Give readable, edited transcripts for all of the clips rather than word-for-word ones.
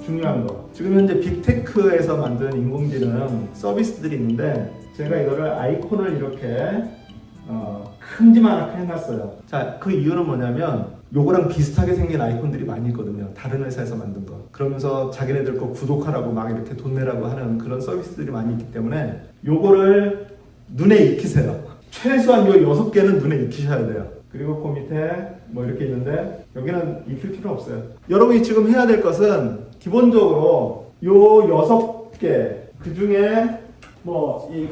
중요한 거. 지금 현재 빅테크에서 만든 인공지능 서비스들이 있는데 제가 이거를 아이콘을 이렇게 큼지막하게 해놨어요. 자, 그 이유는 뭐냐면 요거랑 비슷하게 생긴 아이콘들이 많이 있거든요. 다른 회사에서 만든 거. 그러면서 자기네들 거 구독하라고 막 이렇게 돈 내라고 하는 그런 서비스들이 많이 있기 때문에 요거를 눈에 익히세요. 최소한 요 6개는 눈에 익히셔야 돼요. 그리고 그 밑에 뭐 이렇게 있는데 여기는 익힐 필요 없어요. 여러분이 지금 해야 될 것은 기본적으로 요 6개 그 중에 뭐 이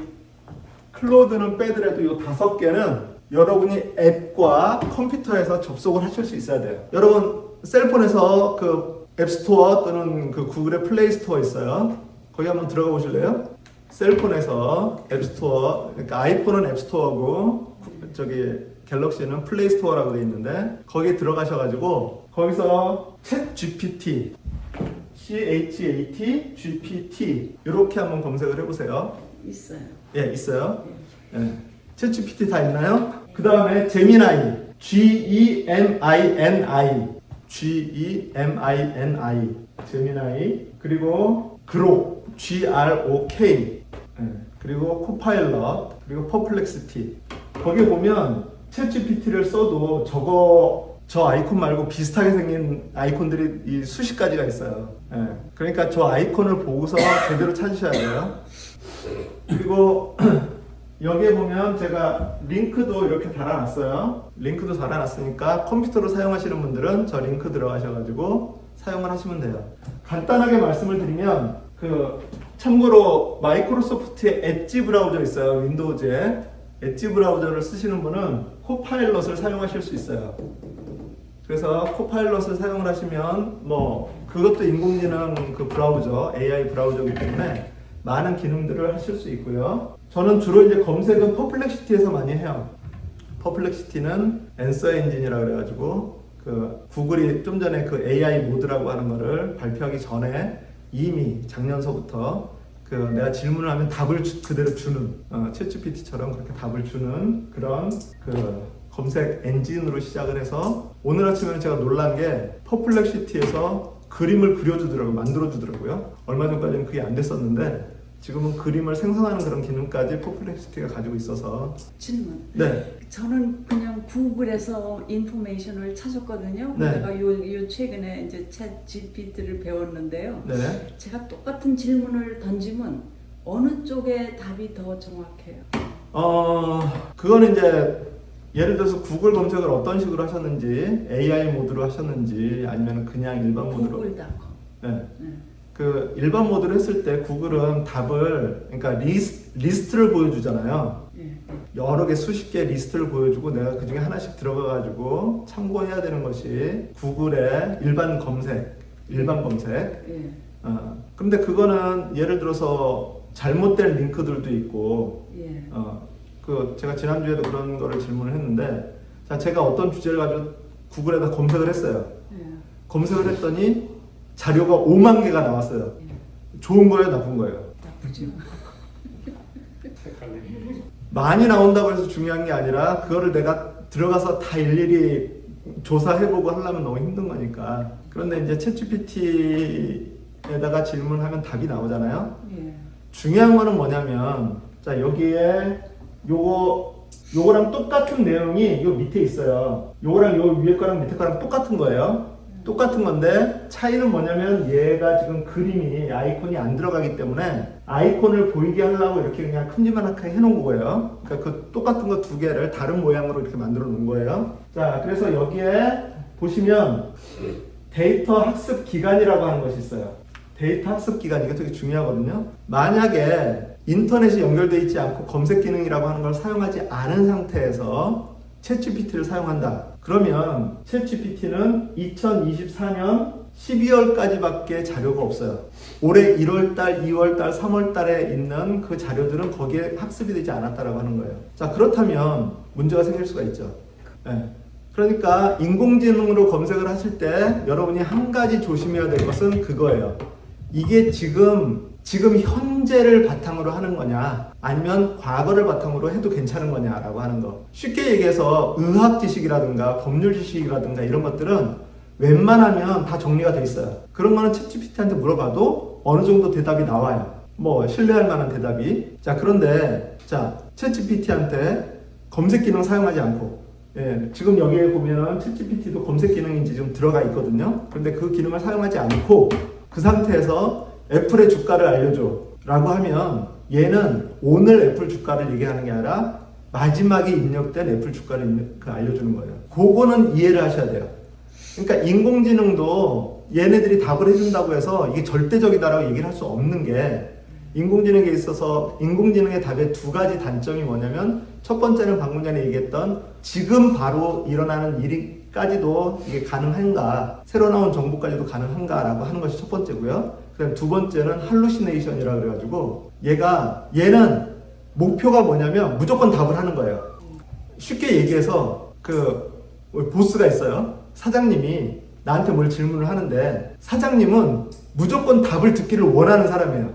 클로드는 빼더라도 요 5개는 여러분이 앱과 컴퓨터에서 접속을 하실 수 있어야 돼요. 여러분 셀폰에서 그 앱스토어 또는 그 구글의 플레이 스토어 있어요. 거기 한번 들어가 보실래요? 셀폰에서 앱스토어, 그러니까 아이폰은 앱스토어고 저기 갤럭시는 플레이 스토어라고 되어 있는데 거기 들어가셔가지고 거기서 챗 GPT, CHAT GPT 이렇게 한번 검색을 해보세요. 있어요. 예, 있어요. 예. 챗 GPT 다 있나요? 그 다음에 제미나이, GEMINI, GEMINI, 제미나이, 그리고 그록, GROK, 예. 그리고 코파일럿, 그리고 퍼플렉시티. 거기 보면 챗 GPT를 써도 저 아이콘 말고 비슷하게 생긴 아이콘들이 이 수십 가지가 있어요. 예. 그러니까 저 아이콘을 보고서 제대로 찾으셔야 돼요. 그리고 여기에 보면 제가 링크도 이렇게 달아놨어요. 링크도 달아놨으니까 컴퓨터로 사용하시는 분들은 저 링크 들어가셔가지고 사용을 하시면 돼요. 간단하게 말씀을 드리면 참고로 마이크로소프트의 엣지 브라우저 있어요. 윈도우즈에 엣지 브라우저를 쓰시는 분은 코파일럿을 사용하실 수 있어요. 그래서 코파일럿을 사용을 하시면 뭐 그것도 인공지능 그 브라우저, AI 브라우저이기 때문에 많은 기능들을 하실 수 있고요. 저는 주로 이제 검색은 퍼플렉시티에서 많이 해요. 퍼플렉시티는 앤서 엔진이라 그래가지고 그 구글이 좀 전에 그 AI 모드라고 하는 거를 발표하기 전에 이미 작년서부터 그 내가 질문을 하면 답을 그대로 주는 챗GPT처럼 그렇게 답을 주는 그런 그 검색 엔진으로 시작을 해서 오늘 아침에 제가 놀란 게 퍼플렉시티에서 그림을 그려주더라고요. 만들어주더라고요. 얼마 전까지는 그게 안 됐었는데 지금은 그림을 생성하는 그런 기능까지 퍼플렉시티가 가지고 있어서. 질문. 네. 저는 그냥 구글에서 인포메이션을 찾았거든요. 네. 내가 요 최근에 이제 챗 GPT를 배웠는데요. 네. 제가 똑같은 질문을 던지면 어느 쪽에 답이 더 정확해요? 그거는 이제 예를 들어서 구글 검색을 어떤 식으로 하셨는지, AI 모드로 하셨는지, 아니면 그냥 일반 모드로. 구글닷컴. 네. 그 일반 모드로 했을 때 구글은 답을, 그러니까 리스트를 보여주잖아요. 여러 개 수십 개 리스트를 보여주고 내가 그 중에 하나씩 들어가가지고 참고해야 되는 것이 구글의 일반 검색. 근데 그거는 예를 들어서 잘못된 링크들도 있고, 제가 지난주에도 그런 거를 질문을 했는데, 자, 제가 어떤 주제를 가지고 구글에다 검색을 했어요. 검색을 했더니 자료가 5만 개가 나왔어요. 좋은 거예요, 나쁜 거예요? 나쁘죠. 많이 나온다고 해서 중요한 게 아니라 그거를 내가 들어가서 다 일일이 조사해보고 하려면 너무 힘든 거니까. 그런데 이제 챗GPT에다가 질문하면 답이 나오잖아요. 중요한 거는 뭐냐면, 자, 여기에 요거랑 똑같은 내용이 요 밑에 있어요. 요거랑 요 위에 거랑 밑에 거랑 똑같은 거예요. 똑같은 건데 차이는 뭐냐면 얘가 지금 그림이 아이콘이 안 들어가기 때문에 아이콘을 보이게 하려고 이렇게 그냥 큼지막하게 해놓은 거예요. 그러니까 그 똑같은 거 2개를 다른 모양으로 이렇게 만들어 놓은 거예요. 자, 그래서 여기에 보시면 데이터 학습 기간이라고 하는 것이 있어요. 데이터 학습 기간, 이게 되게 중요하거든요. 만약에 인터넷이 연결되어 있지 않고 검색 기능이라고 하는 걸 사용하지 않은 상태에서 챗GPT를 사용한다. 그러면 챗GPT는 2024년 12월까지밖에 자료가 없어요. 올해 1월달, 2월달, 3월달에 있는 그 자료들은 거기에 학습이 되지 않았다라고 하는 거예요. 자, 그렇다면 문제가 생길 수가 있죠. 네. 그러니까 인공지능으로 검색을 하실 때 여러분이 한 가지 조심해야 될 것은 그거예요. 이게 지금 현재를 바탕으로 하는 거냐, 아니면 과거를 바탕으로 해도 괜찮은 거냐라고 하는 거. 쉽게 얘기해서 의학 지식이라든가 법률 지식이라든가 이런 것들은 웬만하면 다 정리가 돼 있어요. 그런 거는 챗GPT한테 물어봐도 어느 정도 대답이 나와요. 뭐 신뢰할 만한 대답이. 자, 그런데 자, 챗GPT한테 검색 기능 사용하지 않고, 예, 지금 여기에 보면은 챗GPT도 검색 기능이 이제 좀 들어가 있거든요. 그런데 그 기능을 사용하지 않고 그 상태에서 애플의 주가를 알려줘 라고 하면 얘는 오늘 애플 주가를 얘기하는 게 아니라 마지막에 입력된 애플 주가를 알려주는 거예요. 그거는 이해를 하셔야 돼요. 그러니까 인공지능도 얘네들이 답을 해준다고 해서 이게 절대적이다라고 얘기를 할 수 없는 게, 인공지능에 있어서 인공지능의 답의 두 가지 단점이 뭐냐면, 첫 번째는 방금 전에 얘기했던 지금 바로 일어나는 일까지도 이게 가능한가, 새로 나온 정보까지도 가능한가라고 하는 것이 첫 번째고요. 그다음 두 번째는 할루시네이션이라 그래가지고 얘는 목표가 뭐냐면 무조건 답을 하는 거예요. 쉽게 얘기해서 그 보스가 있어요. 사장님이 나한테 뭘 질문을 하는데 사장님은 무조건 답을 듣기를 원하는 사람이에요.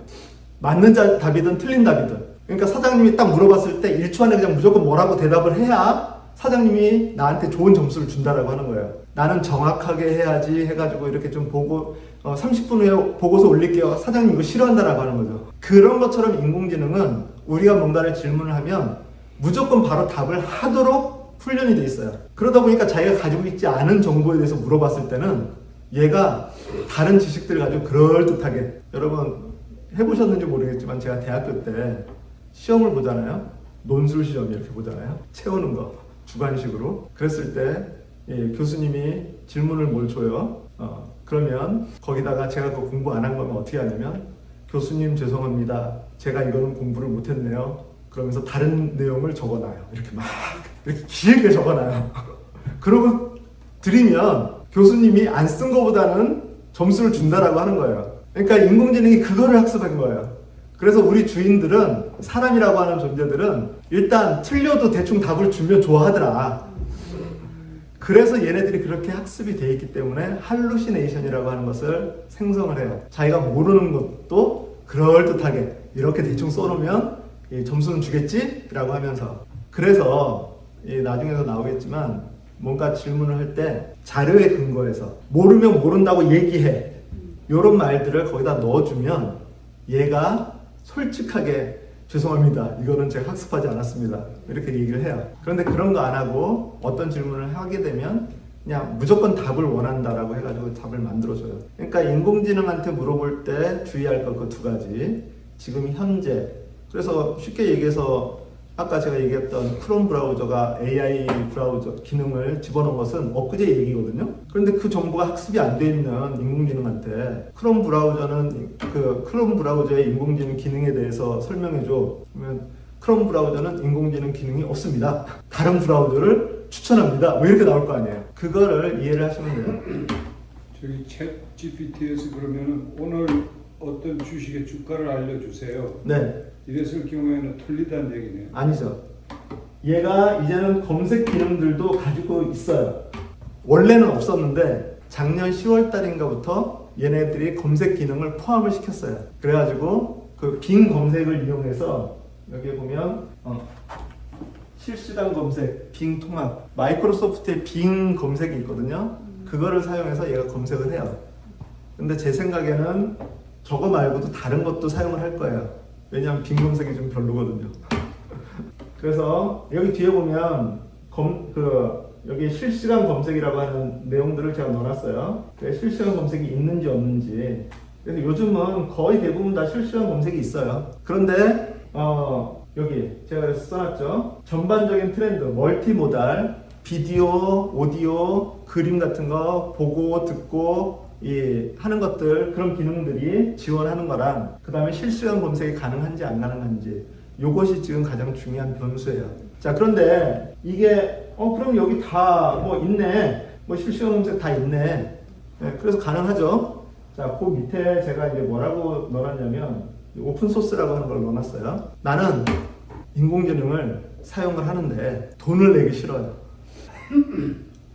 맞는 답이든 틀린 답이든. 그러니까 사장님이 딱 물어봤을 때 1초 안에 그냥 무조건 뭐라고 대답을 해야 사장님이 나한테 좋은 점수를 준다라고 하는 거예요. 나는 정확하게 해야지 해가지고 이렇게 좀 보고 30분 후에 보고서 올릴게요. 사장님 이거 싫어한다라고 하는 거죠. 그런 것처럼 인공지능은 우리가 뭔가를 질문을 하면 무조건 바로 답을 하도록 훈련이 돼 있어요. 그러다 보니까 자기가 가지고 있지 않은 정보에 대해서 물어봤을 때는 얘가 다른 지식들을 가지고 그럴듯하게, 여러분 해보셨는지 모르겠지만 제가 대학교 때 시험을 보잖아요. 논술 시험 이렇게 보잖아요. 채우는 거 주관식으로. 그랬을 때 교수님이 질문을 뭘 줘요. 그러면 거기다가 제가 그 공부 안 한 거면 어떻게 하냐면, 교수님 죄송합니다. 제가 이거는 공부를 못했네요. 그러면서 다른 내용을 적어놔요. 이렇게 길게 적어놔요. 그러고 드리면 교수님이 안 쓴 거보다는 점수를 준다라고 하는 거예요. 그러니까 인공지능이 그거를 학습한 거예요. 그래서 우리 주인들은, 사람이라고 하는 존재들은 일단 틀려도 대충 답을 주면 좋아하더라. 그래서 얘네들이 그렇게 학습이 돼 있기 때문에 할루시네이션이라고 하는 것을 생성을 해요. 자기가 모르는 것도 그럴듯하게 이렇게 대충 써놓으면 점수는 주겠지? 라고 하면서. 그래서 나중에도 나오겠지만 뭔가 질문을 할 때 자료에 근거해서 모르면 모른다고 얘기해. 이런 말들을 거기다 넣어주면 얘가 솔직하게 죄송합니다. 이거는 제가 학습하지 않았습니다. 이렇게 얘기를 해요. 그런데 그런 거 안 하고 어떤 질문을 하게 되면 그냥 무조건 답을 원한다라고 해가지고 답을 만들어줘요. 그러니까 인공지능한테 물어볼 때 주의할 것 그 두 가지. 지금 현재. 그래서 쉽게 얘기해서 아까 제가 얘기했던 크롬 브라우저가 AI 브라우저 기능을 집어넣은 것은 엊그제 얘기거든요. 그런데 그 정보가 학습이 안 돼 있는 인공지능한테 크롬 브라우저는 그 크롬 브라우저의 인공지능 기능에 대해서 설명해줘. 그러면 크롬 브라우저는 인공지능 기능이 없습니다. 다른 브라우저를 추천합니다. 뭐 이렇게 나올 거 아니에요. 그거를 이해를 하시면 돼요. 저기 챗 GPT에서 그러면은 오늘 어떤 주식의 주가를 알려주세요. 네. 이랬을 경우에는 틀리다는 얘기네요. 아니죠. 얘가 이제는 검색 기능들도 가지고 있어요. 원래는 없었는데 작년 10월 달인가부터 얘네들이 검색 기능을 포함을 시켰어요. 그래가지고 그 빙 검색을 이용해서 여기에 보면 실시간 검색, 빙 통합, 마이크로소프트의 빙 검색이 있거든요. 그거를 사용해서 얘가 검색을 해요. 근데 제 생각에는 저거 말고도 다른 것도 사용을 할 거예요. 왜냐하면 빙 검색이 좀 별로거든요. 그래서 여기 뒤에 보면 여기 실시간 검색이라고 하는 내용들을 제가 넣어놨어요. 실시간 검색이 있는지 없는지. 그래서 요즘은 거의 대부분 다 실시간 검색이 있어요. 그런데 여기 제가 그래서 써놨죠. 전반적인 트렌드, 멀티모달, 비디오, 오디오, 그림 같은 거 보고 듣고 하는 것들, 그런 기능들이 지원하는 거랑, 그 다음에 실시간 검색이 가능한지 안 가능한지, 요것이 지금 가장 중요한 변수예요. 자, 그런데 이게 그럼 여기 다 뭐 있네, 뭐 실시간 검색 다 있네. 네, 그래서 가능하죠. 자, 그 밑에 제가 이제 뭐라고 넣어놨냐면 오픈소스라고 하는 걸 넣어놨어요. 나는 인공지능을 사용을 하는데 돈을 내기 싫어요.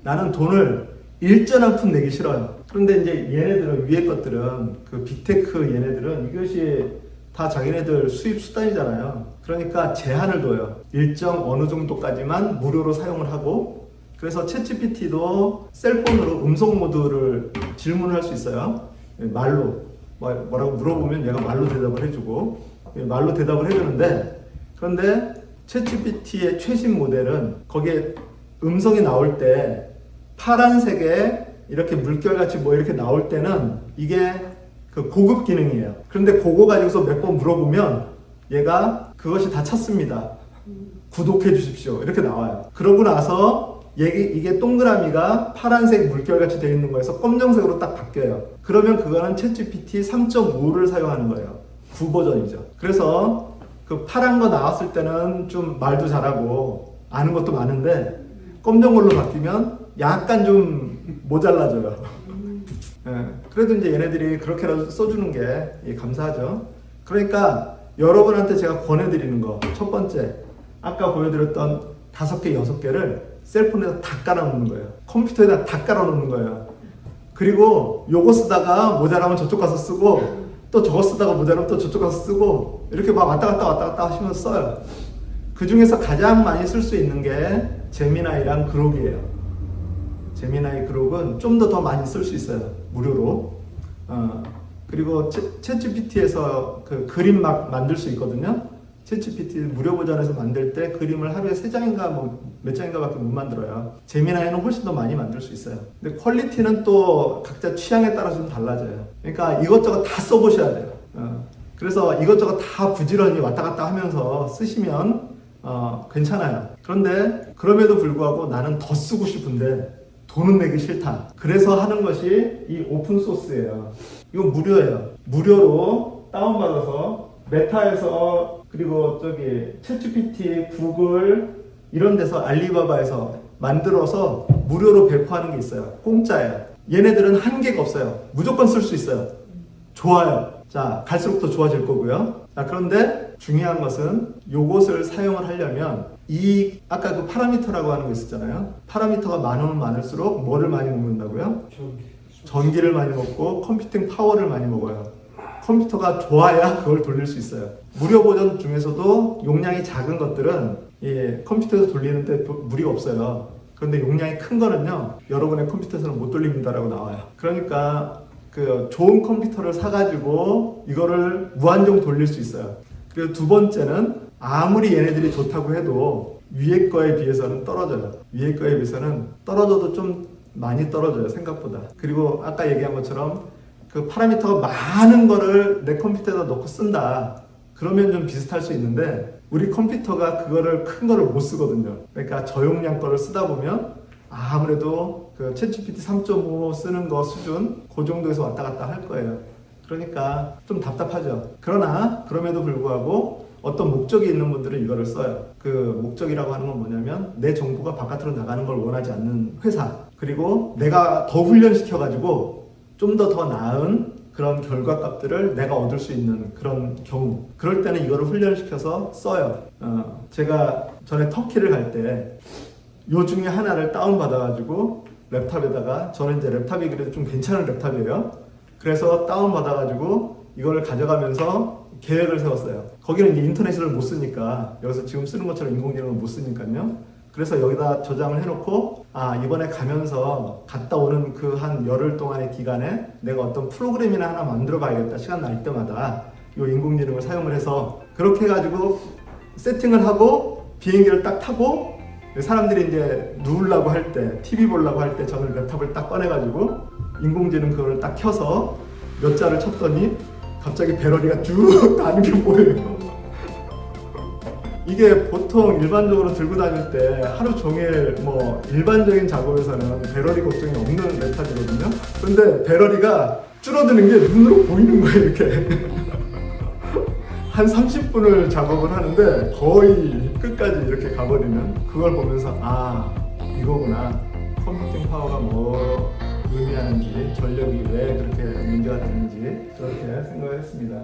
나는 돈을 일전 한 푼 내기 싫어요. 그런데 이제 얘네들은, 위에 것들은, 그 빅테크 얘네들은 이것이 다 자기네들 수입 수단이잖아요. 그러니까 제한을 둬요. 일정 어느 정도까지만 무료로 사용을 하고, 그래서 챗GPT도 셀폰으로 음성 모드를 질문을 할 수 있어요. 말로 뭐라고 물어보면 얘가 말로 대답을 해주고 말로 대답을 해주는데, 그런데 챗GPT의 최신 모델은 거기에 음성이 나올 때 파란색에 이렇게 물결같이 뭐 이렇게 나올 때는 이게 그 고급 기능이에요. 그런데 그거 가지고서 몇 번 물어보면 얘가 그것이 다 찼습니다. 구독해 주십시오. 이렇게 나와요. 그러고 나서 이게 동그라미가 파란색 물결같이 되어 있는 거에서 검정색으로 딱 바뀌어요. 그러면 그거는 챗GPT 3.5를 사용하는 거예요. 9버전이죠. 그래서 그 파란 거 나왔을 때는 좀 말도 잘하고 아는 것도 많은데 검정 걸로 바뀌면 약간 좀 모자라져요. 예, 그래도 이제 얘네들이 그렇게라도 써주는 게 감사하죠. 그러니까 여러분한테 제가 권해드리는 거, 첫 번째, 아까 보여드렸던 5개, 6개를 셀폰에다 다 깔아놓는 거예요. 컴퓨터에다 다 깔아놓는 거예요. 그리고 요거 쓰다가 모자라면 저쪽 가서 쓰고, 또 저거 쓰다가 모자라면 또 저쪽 가서 쓰고, 이렇게 막 왔다 갔다 하시면서 써요. 그 중에서 가장 많이 쓸 수 있는 게 제미나이랑 그록이에요. 제미나이 그록은 좀 더 많이 쓸 수 있어요. 무료로. 그리고 챗GPT에서 그 그림 막 만들 수 있거든요. 챗GPT 무료 버전에서 만들 때 그림을 하루에 3장인가 뭐 몇 장인가 밖에 못 만들어요. 제미나이는 훨씬 더 많이 만들 수 있어요. 근데 퀄리티는 또 각자 취향에 따라서 좀 달라져요. 그러니까 이것저것 다 써보셔야 돼요. 그래서 이것저것 다 부지런히 왔다 갔다 하면서 쓰시면 괜찮아요. 그런데 그럼에도 불구하고 나는 더 쓰고 싶은데 돈은 내기 싫다. 그래서 하는 것이 이 오픈소스예요. 이거 무료예요. 무료로 다운받아서 메타에서, 그리고 저기 챗GPT, 구글 이런 데서, 알리바바에서 만들어서 무료로 배포하는 게 있어요. 공짜예요. 얘네들은 한계가 없어요. 무조건 쓸 수 있어요. 좋아요. 자, 갈수록 더 좋아질 거고요. 자, 그런데 중요한 것은 요것을 사용을 하려면 아까 그 파라미터라고 하는 거 있었잖아요. 파라미터가 많으면 많을수록 뭐를 많이 먹는다고요? 전기를 많이 먹고 컴퓨팅 파워를 많이 먹어요. 컴퓨터가 좋아야 그걸 돌릴 수 있어요. 무료 버전 중에서도 용량이 작은 것들은 컴퓨터에서 돌리는데 무리가 없어요. 그런데 용량이 큰 거는요, 여러분의 컴퓨터에서는 못 돌립니다라고 나와요. 그러니까 그 좋은 컴퓨터를 사가지고 이거를 무한정 돌릴 수 있어요. 그리고 두 번째는 아무리 얘네들이 좋다고 해도 위에 거에 비해서는 떨어져요. 위에 거에 비해서는 떨어져도 좀 많이 떨어져요, 생각보다. 그리고 아까 얘기한 것처럼 그 파라미터가 많은 거를 내 컴퓨터에다 넣고 쓴다. 그러면 좀 비슷할 수 있는데 우리 컴퓨터가 그거를 큰 거를 못 쓰거든요. 그러니까 저용량 거를 쓰다 보면 아무래도 그 챗GPT 3.5 쓰는 거 수준 그 정도에서 왔다 갔다 할 거예요. 그러니까 좀 답답하죠. 그러나 그럼에도 불구하고 어떤 목적이 있는 분들은 이거를 써요. 그 목적이라고 하는 건 뭐냐면 내 정보가 바깥으로 나가는 걸 원하지 않는 회사, 그리고 내가 더 훈련시켜가지고 좀 더 나은 그런 결과값들을 내가 얻을 수 있는 그런 경우, 그럴 때는 이거를 훈련시켜서 써요. 제가 전에 터키를 갈 때 요 중에 하나를 다운받아가지고 랩탑에다가, 저는 이제 랩탑이 그래도 좀 괜찮은 랩탑이에요. 그래서 다운받아가지고 이걸 가져가면서 계획을 세웠어요. 거기는 이제 인터넷을 못 쓰니까, 여기서 지금 쓰는 것처럼 인공지능을 못 쓰니까요. 그래서 여기다 저장을 해놓고, 이번에 가면서 갔다 오는 그 한 열흘 동안의 기간에 내가 어떤 프로그램이나 하나 만들어 봐야겠다. 시간 날 때마다 이 인공지능을 사용을 해서, 그렇게 해가지고 세팅을 하고 비행기를 딱 타고, 사람들이 이제 누우려고 할 때, TV 보려고 할 때 저는 랩탑을 딱 꺼내가지고 인공지능 그걸 딱 켜서 몇 자를 쳤더니 갑자기 배럴이가 쭉 나는 게 보여요. 이게 보통 일반적으로 들고 다닐 때 하루 종일 뭐 일반적인 작업에서는 배럴이 걱정이 없는 랩탑이거든요. 그런데 배럴이가 줄어드는 게 눈으로 보이는 거예요, 이렇게. 한 30분을 작업을 하는데 거의 끝까지 이렇게 가버리는, 그걸 보면서 이거구나. 컴퓨팅 파워가 뭐 의미하는지, 전력이 왜 그렇게 문제가 되는지 그렇게 생각을 했습니다.